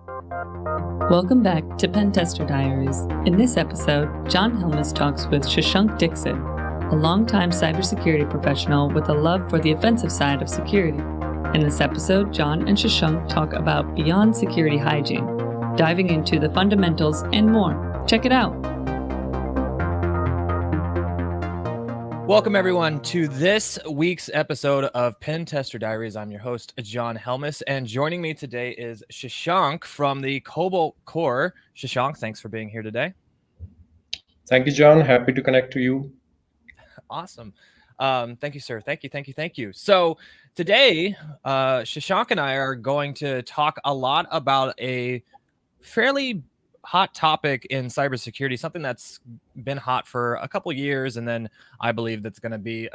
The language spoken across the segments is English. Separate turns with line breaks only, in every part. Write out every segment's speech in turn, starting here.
Welcome back to Pentester Diaries. In this episode, Jon Helmus talks with Shashank Dixit, a longtime cybersecurity professional with a love for the offensive side of security. In this episode, Jon and Shashank talk about Beyond Security Hygiene, diving into the fundamentals and more. Check it out.
Welcome, everyone, to this week's episode of Pentester Diaries. I'm your host, Jon Helmus, and joining me today is Shashank from the Cobalt Core. Shashank, thanks for being here today.
Thank you, Jon. Happy to connect to you.
Awesome. Thank you, sir. Thank you. So today, Shashank and I are going to talk a lot about a fairly hot topic in cybersecurity, something that's been hot for a couple years, and then I believe that's going to be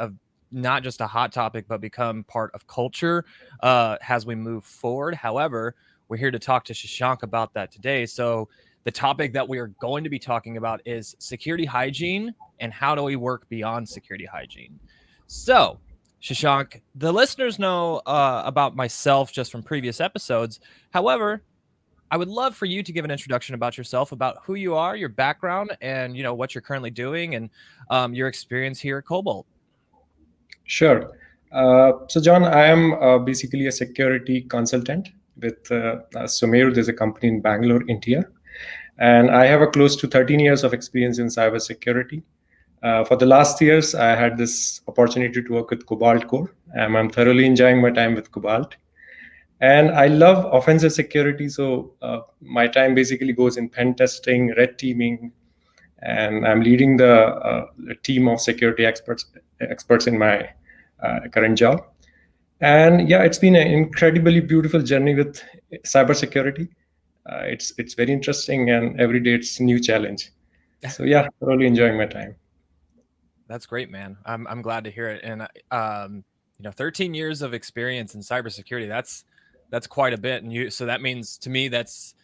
not just a hot topic, but become part of culture as we move forward. However, we're here to talk to Shashank about that today. So the topic that we are going to be talking about is security hygiene and how do we work beyond security hygiene. So Shashank, the listeners know about myself just from previous episodes. However, I would love for you to give an introduction about yourself, about who you are, your background, and what you're currently doing, and your experience here at Cobalt.
Sure. So, Jon, I am basically a security consultant with Sumer. There's a company in Bangalore, India, and I have a close to 13 years of experience in cybersecurity. For the last years, I had this opportunity to work with Cobalt Core, and I'm thoroughly enjoying my time with Cobalt. And I love offensive security, so my time basically goes in pen testing, red teaming, and I'm leading the team of security experts in my current job. And yeah, it's been an incredibly beautiful journey with cybersecurity. It's very interesting, and every day it's a new challenge. So yeah, thoroughly enjoying my time.
That's great, man. I'm glad to hear it. And 13 years of experience in cybersecurity, that's quite a bit. And so that means to me that's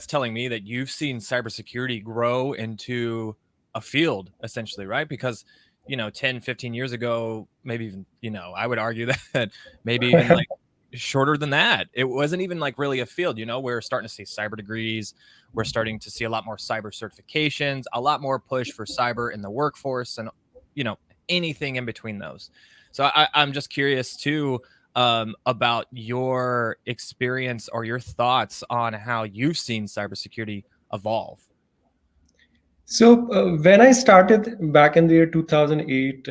telling me that you've seen cybersecurity grow into a field, essentially, right? Because 10, 15 years ago, maybe even, I would argue that maybe even like shorter than that, it wasn't even like really a field. We're starting to see cyber degrees. We're starting to see a lot more cyber certifications, a lot more push for cyber in the workforce, and anything in between those. So I'm just curious too, about your experience or your thoughts on how you've seen cybersecurity evolve.
So when I started back in the year 2008,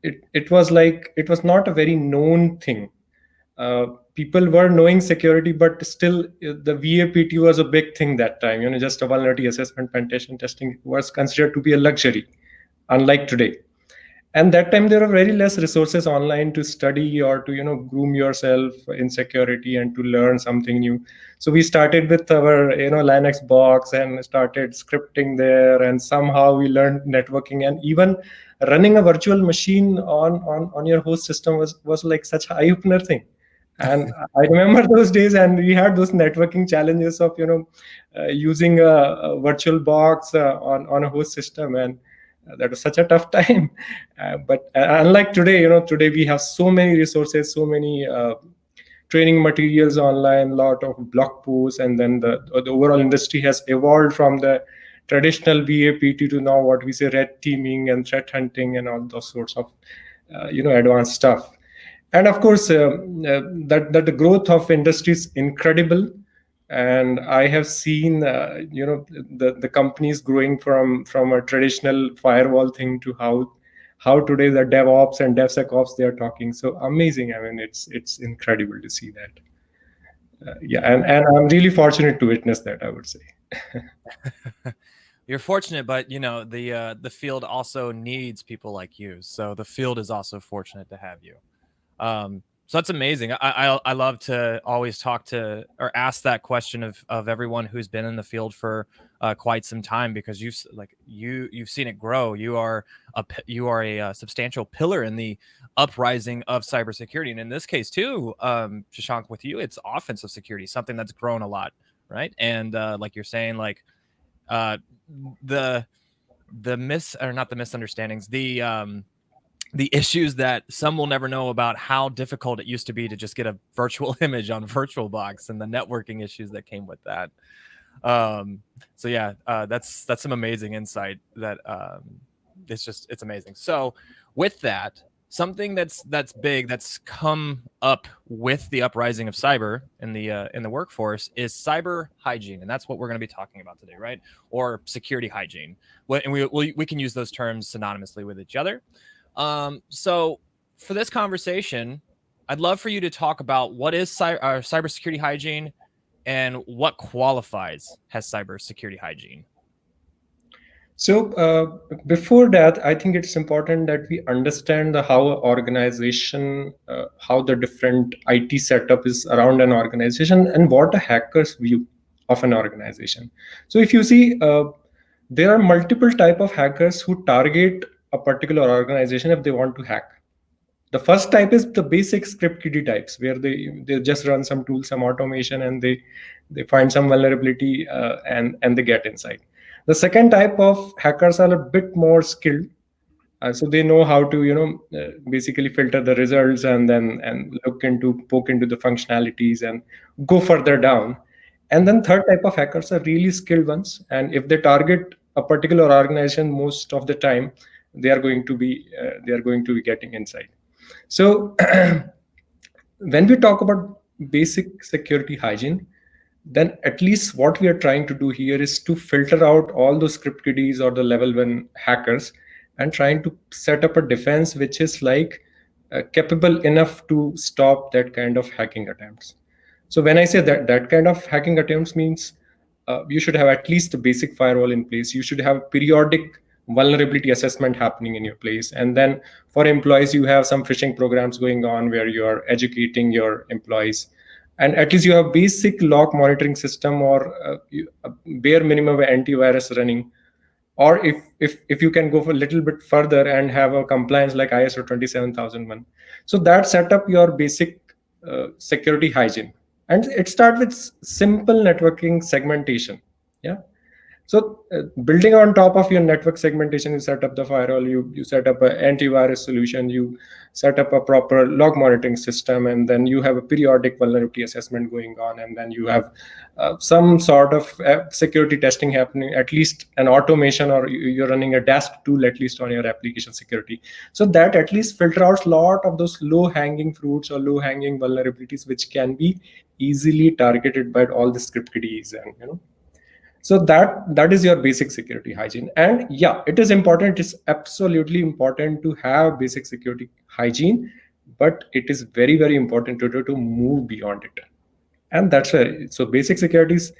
it was not a very known thing. People were knowing security, but still the VAPT was a big thing that time. Just a vulnerability assessment, penetration testing was considered to be a luxury, unlike today. And that time there were very less resources online to study or to groom yourself in security and to learn something new. So we started with our Linux box and started scripting there, and somehow we learned networking, and even running a virtual machine on your host system was like such an eye-opener thing. And I remember those days, and we had those networking challenges of using a virtual box on a host system, and that was such a tough time. But unlike today, today we have so many resources, so many training materials online, lot of blog posts, and then the overall industry has evolved from the traditional VAPT to now what we say red teaming and threat hunting and all those sorts of advanced stuff. And of course, that the growth of industry is incredible. And I have seen the companies growing from a traditional firewall thing to how today the DevOps and DevSecOps they are talking. So amazing. I mean, it's incredible to see that. And I'm really fortunate to witness that, I would say.
You're fortunate, but the field also needs people like you. So the field is also fortunate to have you. So that's amazing. I love to always talk to or ask that question of everyone who's been in the field for quite some time, because you've seen it grow. You are a substantial pillar in the uprising of cybersecurity, and in this case too, Shashank, with you, it's offensive security, something that's grown a lot, right? And like you're saying, like the misunderstandings, the issues that some will never know about, how difficult it used to be to just get a virtual image on VirtualBox and the networking issues that came with that. So yeah, that's some amazing insight that it's amazing. So with that, something that's big that's come up with the uprising of cyber in the workforce is cyber hygiene, and that's what we're going to be talking about today, right? Or security hygiene. And we can use those terms synonymously with each other. So for this conversation, I'd love for you to talk about what is cybersecurity hygiene and what qualifies as cybersecurity hygiene.
So before that, I think it's important that we understand how organization, how the different IT setup is around an organization, and what a hacker's view of an organization. So if you see, there are multiple type of hackers who target a particular organization if they want to hack. The first type is the basic script kiddie types, where they just run some tools, some automation, and they find some vulnerability, and they get inside. The second type of hackers are a bit more skilled, so they know how to basically filter the results and then poke into the functionalities and go further down. And then third type of hackers are really skilled ones, and if they target a particular organization, most of the time they are going to be getting inside. So when we talk about basic security hygiene, then at least what we are trying to do here is to filter out all those script kiddies or the level 1 hackers, and trying to set up a defense which is like capable enough to stop that kind of hacking attempts. So when I say that kind of hacking attempts means you should have at least a basic firewall in place. You should have periodic vulnerability assessment happening in your place. And then for employees, you have some phishing programs going on where you are educating your employees. And at least you have basic log monitoring system, or a bare minimum of antivirus running. Or if you can go for a little bit further and have a compliance like ISO 27001. So that set up your basic security hygiene. And it starts with simple networking segmentation. Yeah. So building on top of your network segmentation, you set up the firewall, you set up an antivirus solution, you set up a proper log monitoring system, and then you have a periodic vulnerability assessment going on, and then you have some sort of security testing happening, at least an automation, or you're running a desk tool at least on your application security. So that at least filter out a lot of those low-hanging fruits or low-hanging vulnerabilities which can be easily targeted by all the script kiddies and So that is your basic security hygiene. And yeah, it is important. It's absolutely important to have basic security hygiene, but it is very, very important to move beyond it. And that's where, so basic securities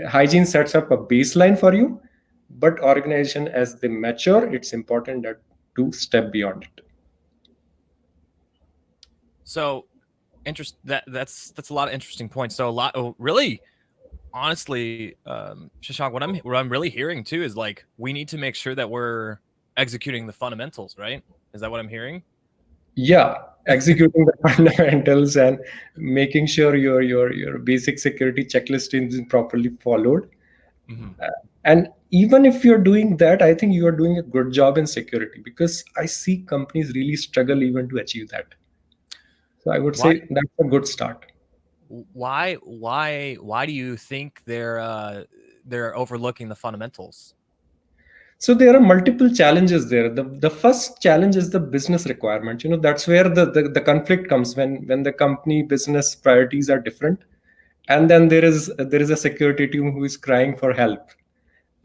hygiene sets up a baseline for you, but organization as they mature, it's important that to step beyond it.
So that's a lot of interesting points. So really, honestly, Shashank, what I'm really hearing too is like, we need to make sure that we're executing the fundamentals, right? Is that what I'm hearing?
Yeah, executing the fundamentals and making sure your basic security checklist is properly followed. Mm-hmm. And even if you're doing that, I think you are doing a good job in security, because I see companies really struggle even to achieve that. So I would say that's a good start.
Why do you think they're overlooking the fundamentals?
So there are multiple challenges there. The first challenge is the business requirement. That's where the conflict comes, when the company business priorities are different, and then there is a security team who is crying for help.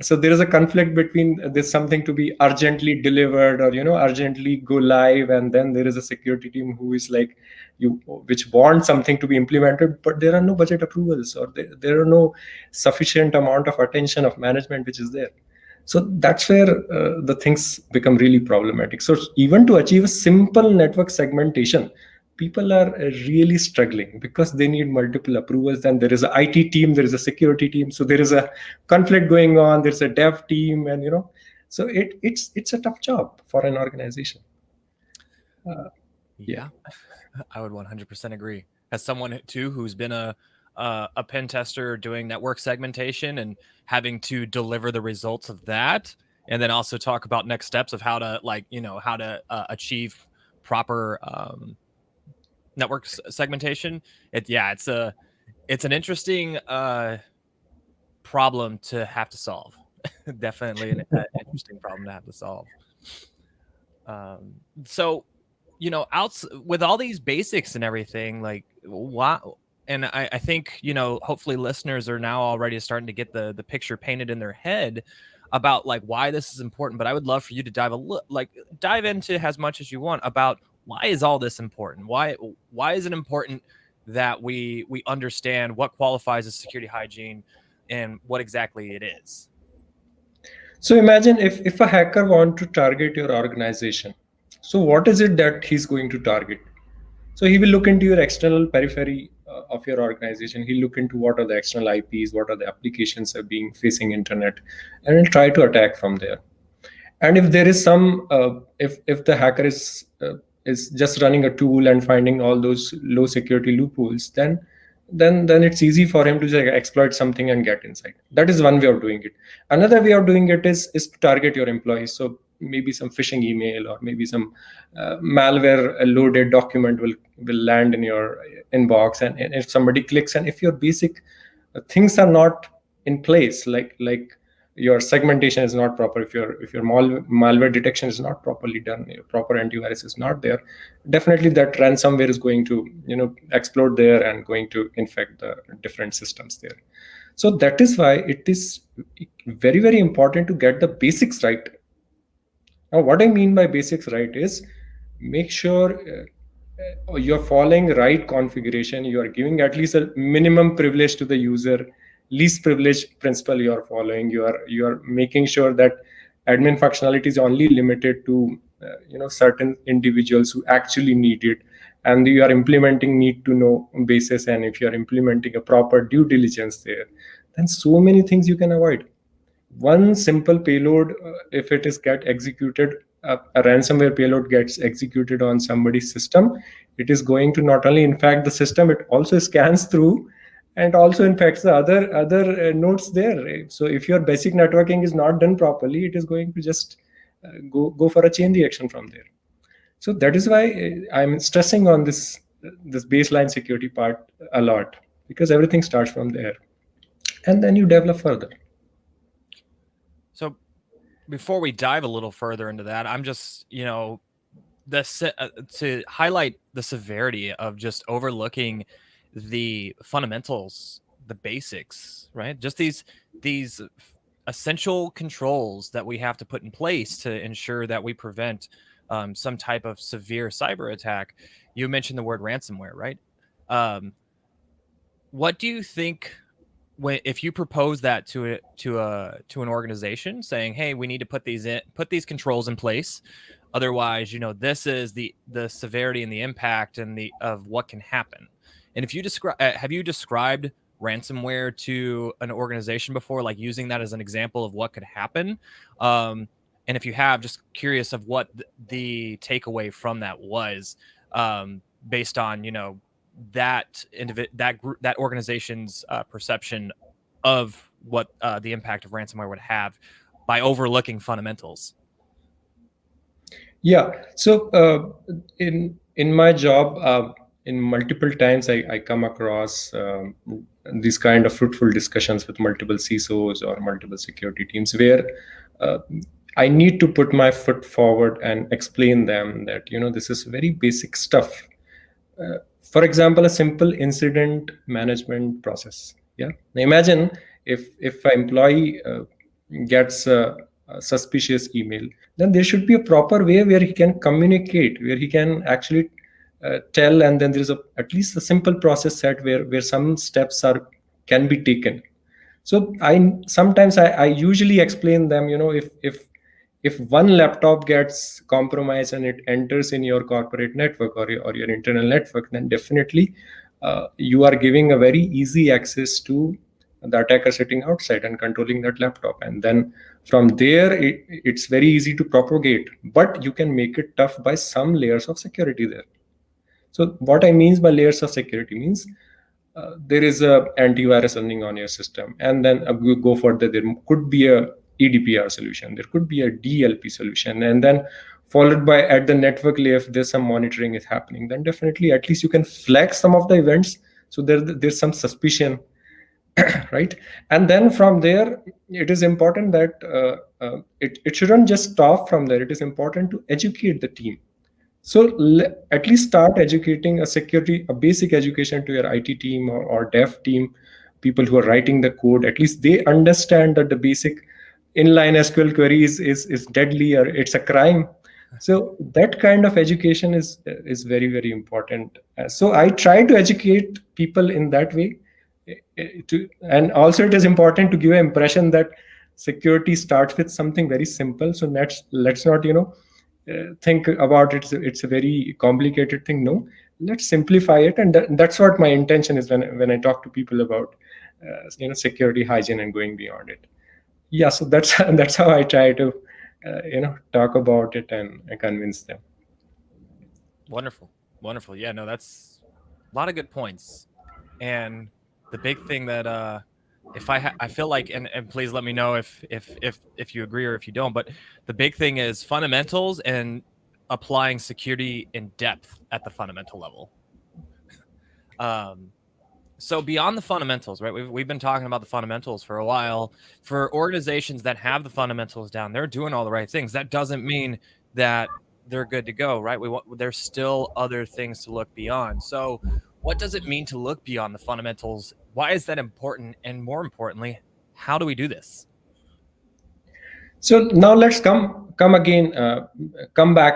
So there is a conflict between there's something to be urgently delivered or urgently go live, and then there is a security team who is like which want something to be implemented, but there are no budget approvals, or there are no sufficient amount of attention of management which is there. So that's where the things become really problematic. So even to achieve a simple network segmentation, people are really struggling because they need multiple approvals. Then there is an IT team, there is a security team, so there is a conflict going on. There's a dev team, and so it's a tough job for an organization.
Yeah, I would 100% agree. As someone too who's been a pen tester doing network segmentation and having to deliver the results of that, and then also talk about next steps of how to achieve proper network segmentation. It's an interesting problem to have to solve. Definitely an interesting problem to have to solve. So, with all these basics and everything, like, wow. And I think, hopefully listeners are now already starting to get the picture painted in their head about like why this is important. But I would love for you to dive into as much as you want about why is all this important? Why is it important that we understand what qualifies as security hygiene and what exactly it is?
So imagine if a hacker want to target your organization. So what is it that he's going to target? So he will look into your external periphery of your organization. He'll look into what are the external IPs, what are the applications that are being facing internet, and he'll try to attack from there. And if there is some, if the hacker is just running a tool and finding all those low security loopholes, then it's easy for him to just exploit something and get inside. That is one way of doing it. Another way of doing it is to target your employees. So maybe some phishing email or maybe some malware loaded document will land in your inbox, and if somebody clicks, and if your basic things are not in place, like your segmentation is not proper, if your malware detection is not properly done, your proper antivirus is not there, definitely that ransomware is going to explode there and going to infect the different systems there. So that is why it is very, very important to get the basics right. Now what I mean by basics right is make sure you're following right configuration, you are giving at least a minimum privilege to the user, least privilege principle you are following, you are making sure that admin functionality is only limited to certain individuals who actually need it, and you are implementing need to know basis, and if you are implementing a proper due diligence there, then so many things you can avoid. One simple payload, if it is get executed, a ransomware payload gets executed on somebody's system, it is going to not only infect the system, it also scans through and also infects the other nodes there. So if your basic networking is not done properly, it is going to just go for a chain reaction from there. So that is why I'm stressing on this baseline security part a lot, because everything starts from there and then you develop further.
So before we dive a little further into that, I'm just, to highlight the severity of just overlooking the fundamentals, the basics, right? Just these essential controls that we have to put in place to ensure that we prevent some type of severe cyber attack. You mentioned the word ransomware, right? What do you think if you propose that to an organization, saying, "Hey, we need to put these controls in place, otherwise, this is the severity and the impact and of what can happen." And if you have you described ransomware to an organization before, like using that as an example of what could happen? And if you have, just curious of what the takeaway from that was, based on that organization's perception of what the impact of ransomware would have by overlooking fundamentals.
Yeah. So in my job, in multiple times I come across these kind of fruitful discussions with multiple CISOs or multiple security teams where I need to put my foot forward and explain them that this is very basic stuff. For example, a simple incident management process. Yeah. Now imagine if an employee gets a suspicious email, then there should be a proper way where he can communicate, where he can actually tell, and then there's at least a simple process set where some steps can be taken. So sometimes I usually explain them, if one laptop gets compromised and it enters in your corporate network or your internal network, then definitely you are giving a very easy access to the attacker sitting outside and controlling that laptop. And then from there, it's very easy to propagate, but you can make it tough by some layers of security there. So what I mean by layers of security means there is a antivirus running on your system, and then go further, there could be a EDPR solution, there could be a DLP solution, and then followed by at the network layer, if there's some monitoring is happening, then definitely at least you can flag some of the events, so there's some suspicion. Right? And then from there, it is important that it shouldn't just stop from there. It is important to educate the team. So at least start educating a basic education to your IT team or dev team, people who are writing the code. At least they understand that the basic inline SQL query is deadly, or it's a crime. So that kind of education is very, very important. So I try to educate people in that way. And also it is important to give an impression that security starts with something very simple. So let's not think about it's a very complicated thing. No, let's simplify it, and that's what my intention is when I talk to people about security hygiene and going beyond it. Yeah, so that's how I try to talk about it and convince them.
Wonderful. Yeah, no, that's a lot of good points. And the big thing that I feel like, and please let me know if you agree or if you don't, but the big thing is fundamentals and applying security in depth at the fundamental level. So beyond the fundamentals, right? We've been talking about the fundamentals for a while. For organizations that have the fundamentals down, they're doing all the right things. That doesn't mean that they're good to go, right? There's still other things to look beyond. So what does it mean to look beyond the fundamentals? Why is that important? And more importantly, how do we do this?
So now let's come back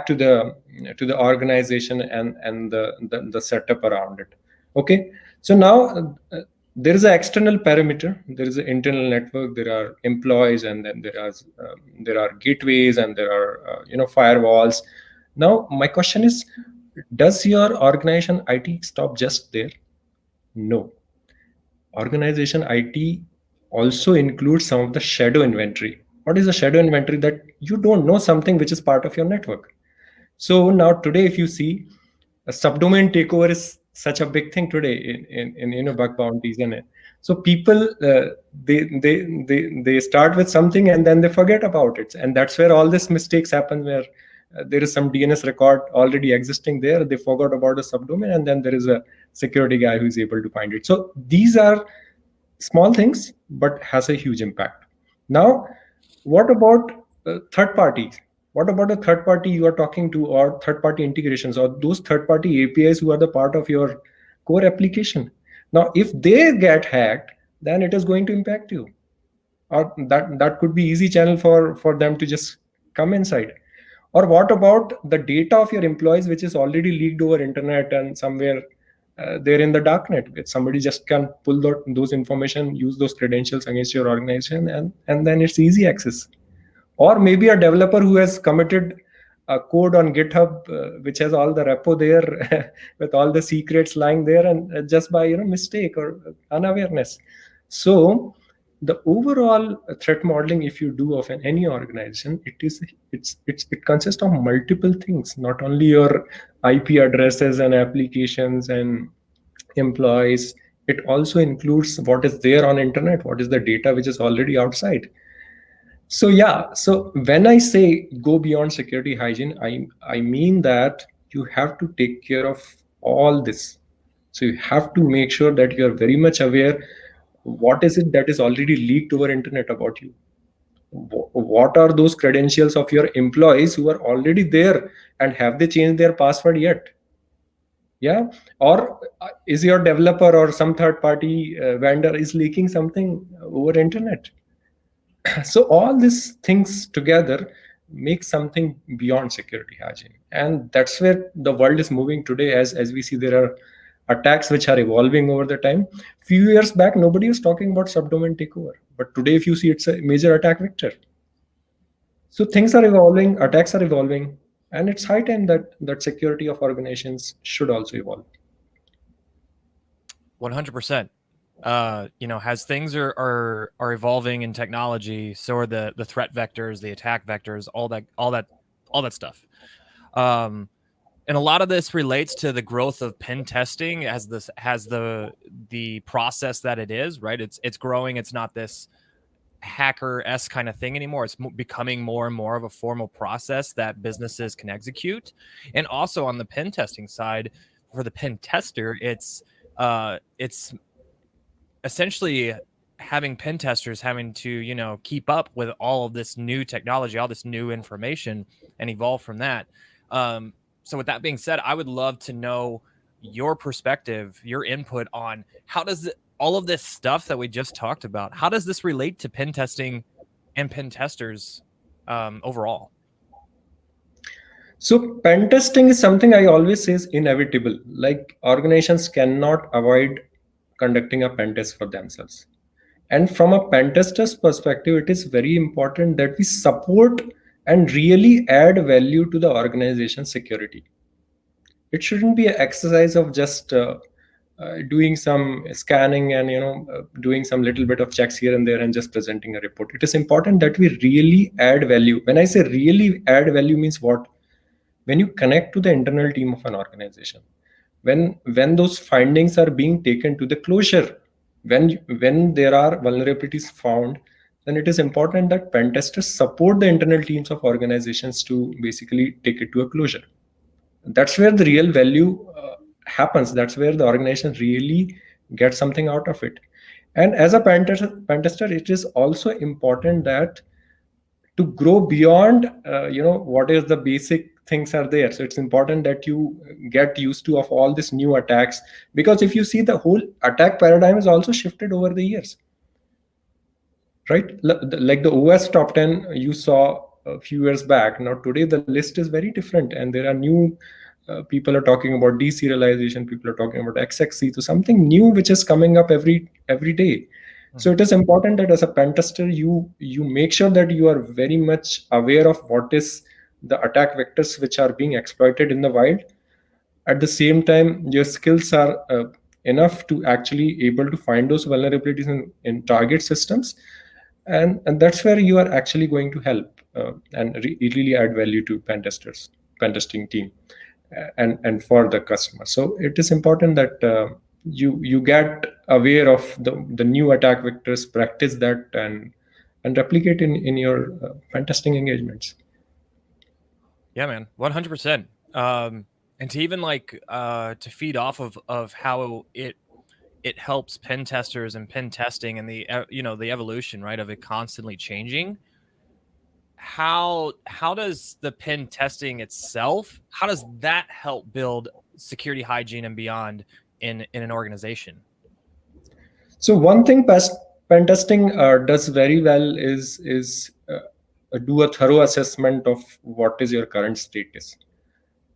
to the organization and the setup around it. Okay, so now there is an external perimeter, there is an internal network, there are employees, and then there are gateways, and there are firewalls. Now my question is, does your organization IT stop just there? No. Organization IT also includes some of the shadow inventory. What is a shadow inventory? That you don't know something which is part of your network. So now today, if you see, a subdomain takeover is such a big thing today in bug bounties, and so people they start with something and then they forget about it, and that's where all this mistakes happen, where there is some DNS record already existing there, they forgot about the subdomain, and then there is a security guy who is able to find it. So these are small things but has a huge impact. Now what about third parties? What about a third party you are talking to, or third party integrations, or those third party APIs who are the part of your core application? Now if they get hacked, then it is going to impact you, or that could be easy channel for them to just come inside. Or what about the data of your employees which is already leaked over internet and somewhere they're in the darknet, which somebody just can pull those information, use those credentials against your organization, and then it's easy access. Or maybe a developer who has committed a code on GitHub which has all the repo there with all the secrets lying there, and just by mistake or unawareness. So the overall threat modeling, if you do of any organization, it consists of multiple things, not only your IP addresses and applications and employees. It also includes what is there on internet, what is the data which is already outside. So yeah, so when I say go beyond security hygiene, I mean that you have to take care of all this. So you have to make sure that you are very much aware what is it that is already leaked over internet about you. What are those credentials of your employees who are already there, and have they changed their password yet? Yeah. Or is your developer or some third party vendor is leaking something over internet? So all these things together make something beyond security hygiene, and that's where the world is moving today. As we see, there are attacks which are evolving over the time. Few years back nobody was talking about subdomain takeover, but today if you see, it's a major attack vector. So things are evolving, attacks are evolving, and it's high time that security of organizations should also evolve.
100%. As things are evolving in technology, so are the threat vectors, the attack vectors, all that stuff. And a lot of this relates to the growth of pen testing as this has the process that it is, right? It's growing. It's not this hacker-esque kind of thing anymore. It's becoming more and more of a formal process that businesses can execute. And also on the pen testing side, for the pen tester, it's essentially having pen testers having to keep up with all of this new technology, all this new information, and evolve from that. So with that being said, I would love to know your perspective, your input on how does all of this stuff that we just talked about, how does this relate to pen testing and pen testers overall?
So pen testing is something I always say is inevitable. Like organizations cannot avoid conducting a pen test for themselves. And from a pen tester's perspective, it is very important that we support and really add value to the organization's security. It shouldn't be an exercise of just doing some scanning and doing some little bit of checks here and there and just presenting a report. It is important that we really add value. When I say really add value, means what? When you connect to the internal team of an organization, when those findings are being taken to the closure, when there are vulnerabilities found, then it is important that pen testers support the internal teams of organizations to basically take it to a closure. That's where the real value happens. That's where the organization really gets something out of it. And as a pen tester, it is also important that to grow beyond what is the basic things are there. So it's important that you get used to of all these new attacks, because if you see, the whole attack paradigm is also shifted over the years, right? Like the OS top 10 you saw a few years back, now today the list is very different, and there are new people are talking about deserialization, people are talking about XXC, so something new which is coming up every day. So it is important that as a pen tester, you make sure that you are very much aware of what is the attack vectors which are being exploited in the wild. At the same time, your skills are enough to actually able to find those vulnerabilities in target systems, and that's where you are actually going to help and really add value to pen testing team and for the customer. So it is important that you get aware of the new attack vectors, practice that, and replicate in your pen testing engagements.
Yeah, man, 100%. And to even to feed off of how it helps pen testers and pen testing and the evolution, right, of it constantly changing. How does the pen testing itself, how does that help build security hygiene and beyond in an organization?
So one thing pen testing does very well is do a thorough assessment of what is your current status.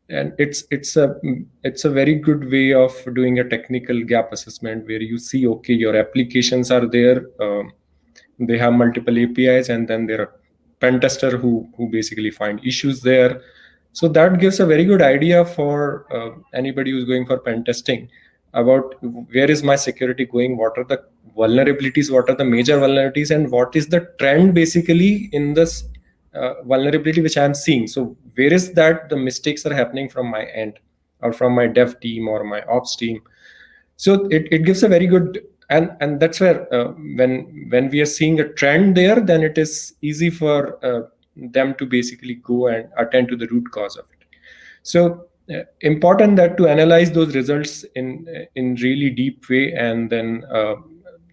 And it's a very good way of doing a technical gap assessment, where you see, okay, your applications are there, they have multiple APIs, and then there are pen tester who basically find issues there. So that gives a very good idea for anybody who's going for pen testing about where is my security going, what are the vulnerabilities, what are the major vulnerabilities, and what is the trend basically in this vulnerability which I'm seeing. So where is that the mistakes are happening from my end, or from my dev team or my ops team. So it gives a very good, and that's where when we are seeing a trend there, then it is easy for them to basically go and attend to the root cause of it. So important that to analyze those results in really deep way, and then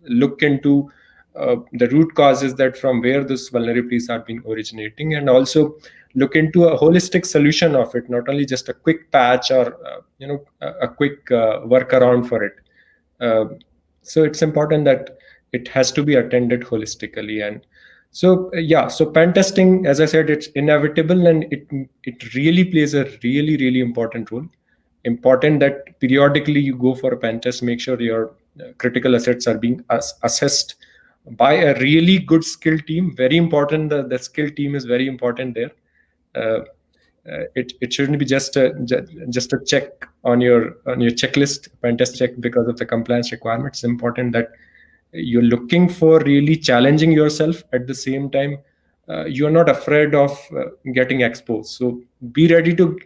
look into the root causes, that from where those vulnerabilities are being originating, and also look into a holistic solution of it, not only just a quick patch or a quick workaround for it. So it's important that it has to be attended holistically. And so so pen testing, as I said, it's inevitable, and it really plays a really important role. Important that periodically you go for a pen test, make sure your critical assets are being assessed by a really good skill team. Very important, the skill team is very important there. It shouldn't be just a check on your checklist, pen test check, because of the compliance requirements. It's important that you're looking for really challenging yourself. At the same time, you're not afraid of getting exposed. So be ready to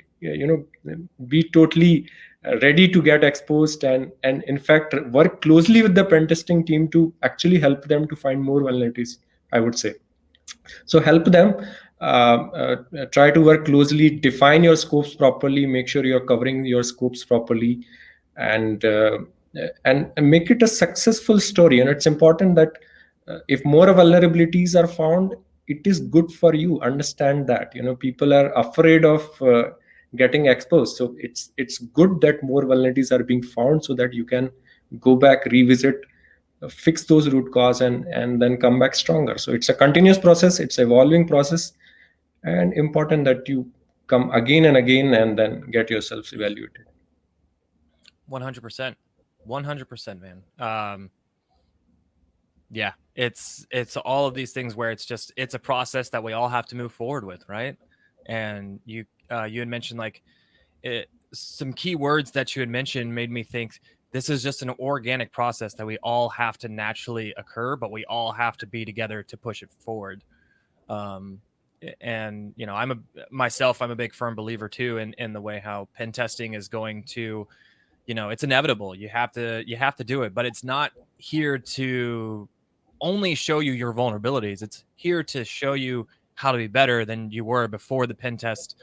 be totally ready to get exposed, and in fact work closely with the pen testing team to actually help them to find more vulnerabilities I would say. So help them, try to work closely, define your scopes properly, make sure you're covering your scopes properly, and make it a successful story. And it's important that if more vulnerabilities are found, it is good for you. Understand that, people are afraid of getting exposed. So it's good that more vulnerabilities are being found, so that you can go back, revisit, fix those root cause, and then come back stronger. So it's a continuous process, it's evolving process, and important that you come again and again and then get yourselves evaluated.
100%, 100%, man. Yeah, it's all of these things where it's a process that we all have to move forward with, right? And you had mentioned some key words that you had mentioned made me think this is just an organic process that we all have to naturally occur, but we all have to be together to push it forward. And I'm a big firm believer too in the way how pen testing is going to, it's inevitable. You have to do it, but it's not here to only show you your vulnerabilities. It's here to show you how to be better than you were before the pen test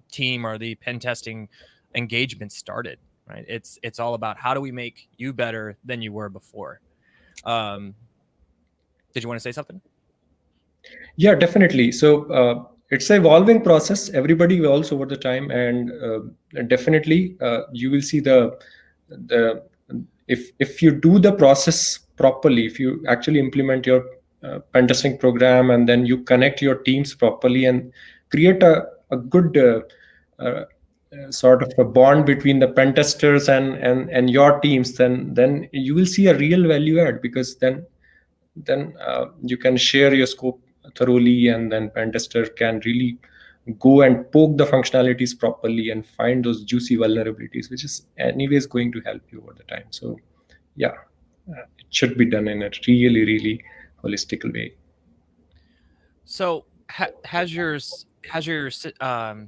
team or the pen testing engagement started, right? It's all about how do we make you better than you were before. Did you want to say something?
Yeah, definitely. So it's an evolving process. Everybody evolves over the time, and definitely you will see the if you do the process properly, if you actually implement your pen testing program, and then you connect your teams properly and create a good sort of a bond between the pen testers and your teams, then you will see a real value add, because then you can share your scope thoroughly, and then pentester can really go and poke the functionalities properly and find those juicy vulnerabilities, which is anyways going to help you over the time. So yeah, it should be done in a really, really holistic way.
So has yours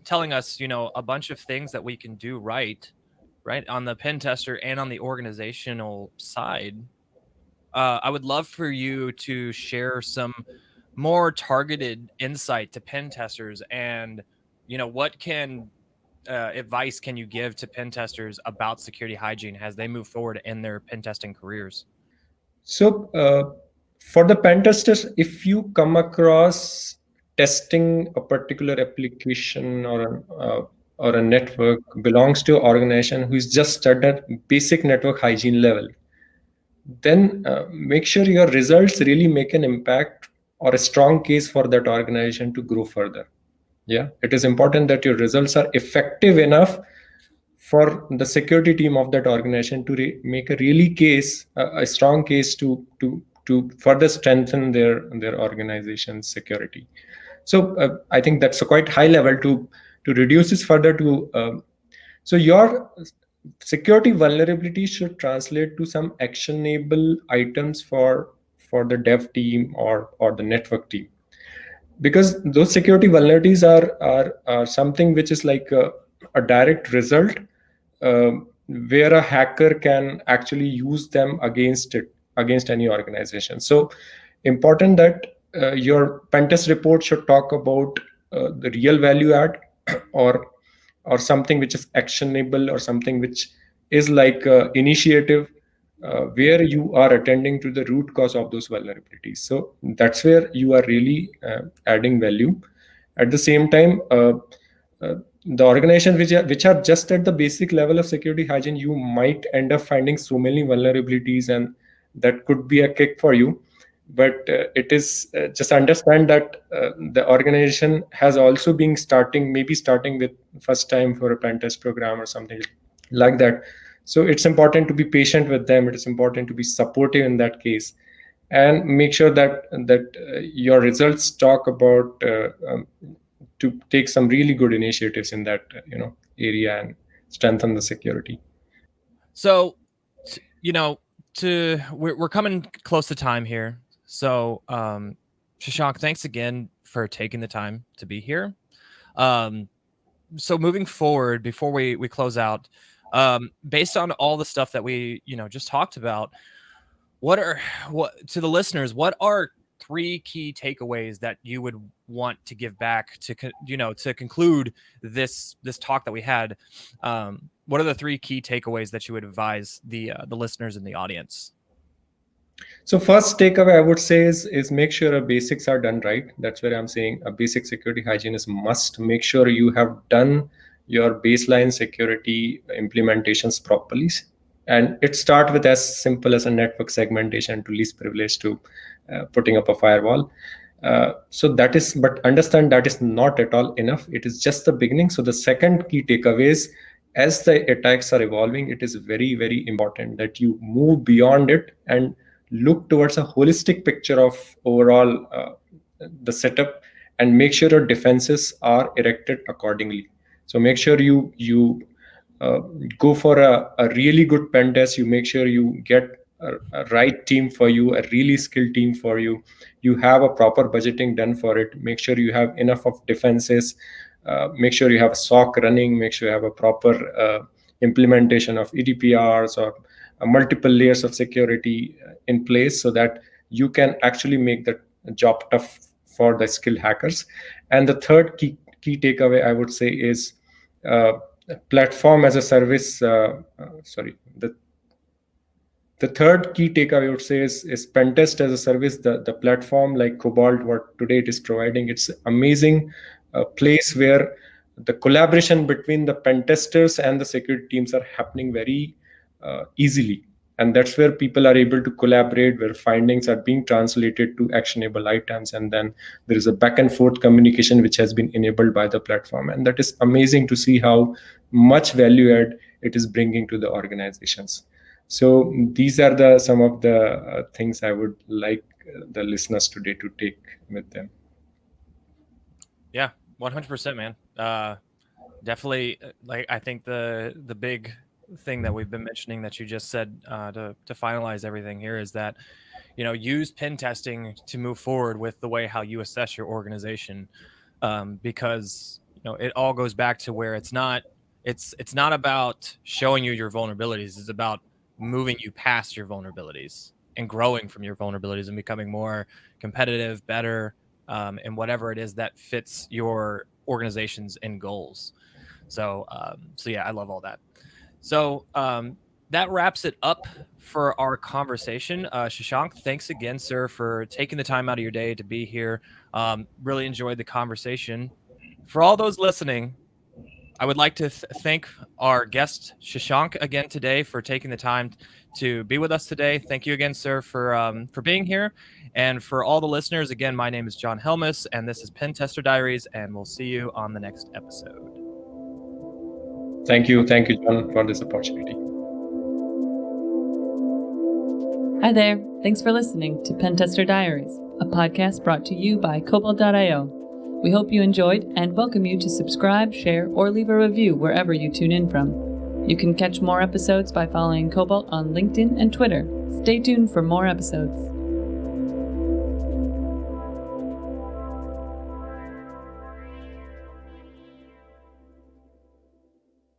telling us, a bunch of things that we can do right on the pen tester and on the organizational side. I would love for you to share some more targeted insight to pen testers, and what advice can you give to pen testers about security hygiene as they move forward in their pen testing careers?
So for the pen testers, if you come across testing a particular application or a network belongs to an organization who is just at a basic network hygiene level, then make sure your results really make an impact or a strong case for that organization to grow further. Yeah, it is important that your results are effective enough for the security team of that organization to make a really case, a strong case to further strengthen their organization's security. So I think that's a quite high level. To reduce this further to so your security vulnerability should translate to some actionable items for the dev team or the network team, because those security vulnerabilities are something which is like a direct result, where a hacker can actually use them against any organization. So important that your pentest report should talk about the real value add, or something which is actionable, or something which is like initiative where you are attending to the root cause of those vulnerabilities. So that's where you are really adding value. At the same time, the organizations which are just at the basic level of security hygiene, you might end up finding so many vulnerabilities, and that could be a kick for you. But it is just understand that the organization has also been starting with first time for a pen test program or something like that. So it's important to be patient with them. It is important to be supportive in that case, and make sure that your results talk about to take some really good initiatives in that area and strengthen the security.
So, we're coming close to time here. So, Shashank, thanks again for taking the time to be here. So moving forward, before we close out, based on all the stuff that we just talked about, what to the listeners, what are 3 key takeaways that you would want to give back to conclude this talk that we had, what are the 3 key takeaways that you would advise the listeners in the audience?
So first takeaway I would say is make sure our basics are done right. That's where I'm saying a basic security hygiene is must. Make sure you have done your baseline security implementations properly. And it starts with as simple as a network segmentation to least privilege to putting up a firewall. So that is, but understand that is not at all enough. It is just the beginning. So the second key takeaway is, as the attacks are evolving, it is very, very important that you move beyond it and look towards a holistic picture of overall the setup, and make sure your defenses are erected accordingly. So make sure you go for a really good pen test. You make sure you get a right team for you, a really skilled team for you. You have a proper budgeting done for it. Make sure you have enough of defenses. Make sure you have a SOC running. Make sure you have a proper implementation of EDPRs or multiple layers of security in place, so that you can actually make the job tough for the skilled hackers. And the third key takeaway I would say is platform as a service. The third key takeaway I would say is pentest as a service. The platform like Cobalt, what today it is providing, it's amazing place where the collaboration between the pentesters and the security teams are happening very easily. And that's where people are able to collaborate, where findings are being translated to actionable items. And then there is a back and forth communication which has been enabled by the platform. And that is amazing to see how much value add it is bringing to the organizations. So these are some of the things I would like the listeners today to take with them.
Yeah, 100%, man. Definitely, like, I think the big thing that we've been mentioning that you just said to finalize everything here is that, use pen testing to move forward with the way how you assess your organization, because it all goes back to where it's not about showing you your vulnerabilities. It's about moving you past your vulnerabilities and growing from your vulnerabilities and becoming more competitive, better, and whatever it is that fits your organization's end goals. So yeah, I love all that. So that wraps it up for our conversation. Shashank, thanks again, sir, for taking the time out of your day to be here. Really enjoyed the conversation. For all those listening, I would like to thank our guest, Shashank, again today for taking the time to be with us today. Thank you again, sir, for being here. And for all the listeners, again, my name is Jon Helmus, and this is Pentester Diaries, and we'll see you on the next episode.
Thank you, Jon, for this opportunity.
Hi there. Thanks for listening to Pentester Diaries, a podcast brought to you by Cobalt.io. We hope you enjoyed and welcome you to subscribe, share, or leave a review wherever you tune in from. You can catch more episodes by following Cobalt on LinkedIn and Twitter. Stay tuned for more episodes.